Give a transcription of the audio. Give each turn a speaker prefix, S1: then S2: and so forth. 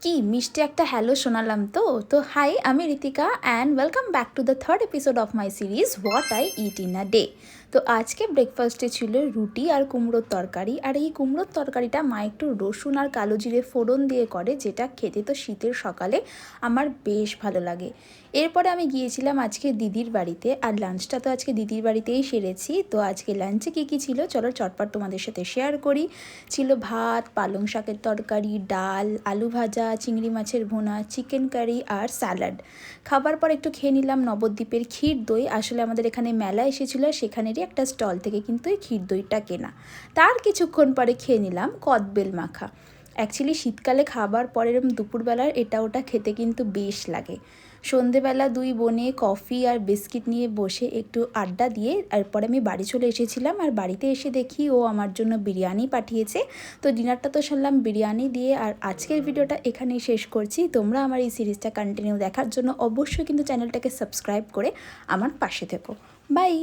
S1: কি মিষ্টি একটা হ্যালো শোনালাম। তো হাই, আমি Ritika and welcome back to the third episode of my series what I it in a day. তো আজকে ব্রেকফাস্টে ছিল রুটি আর কুমড়োর তরকারি। আর এই কুমড়োর তরকারিটা মা একটু রসুন আর কালো জিরে ফোড়ন দিয়ে করে, যেটা খেতে তো শীতের সকালে আমার বেশ ভালো লাগে। এরপরে আমি গিয়েছিলাম আজকে দিদির বাড়িতে, আর লাঞ্চটা তো আজকে দিদির বাড়িতেই সেরেছি। তো আজকে লাঞ্চে কী কী ছিল চলো চটপট তোমাদের সাথে শেয়ার করি। ছিল ভাত, পালং শাকের তরকারি, ডাল, আলু ভাজা, চিংড়ি মাছের ভুনা, চিকেন কারি আর স্যালাড। খাবার পর একটু খেয়ে নিলাম নবদ্বীপের ক্ষীর দই। আসলে আমাদের এখানে মেলা এসেছিলো, সেখানেরই একটা স্টল থেকে কিন্তু এই ক্ষীর দইটা কেনা। তার কিছুক্ষণ পরে খেয়ে নিলাম কদবেল মাখা। অ্যাকচুয়ালি শীতকালে খাবার পরে এরকম দুপুরবেলার এটা ওটা খেতে কিন্তু বেশ লাগে। সন্ধেবেলা দুই বোনে কফি আর বিস্কিট নিয়ে বসে একটু আড্ডা দিয়ে এরপরে আমি বাড়ি চলে এসেছিলাম। আর বাড়িতে এসে দেখি ও আমার জন্য বিরিয়ানি পাঠিয়েছে। তো ডিনারটা তো শুনলাম বিরিয়ানি দিয়ে। আর আজকের ভিডিওটা এখানেই শেষ করছি। তোমরা আমার এই সিরিজটা কন্টিনিউ দেখার জন্য অবশ্যই কিন্তু চ্যানেলটাকে সাবস্ক্রাইব করে আমার পাশে থেকো। বাই।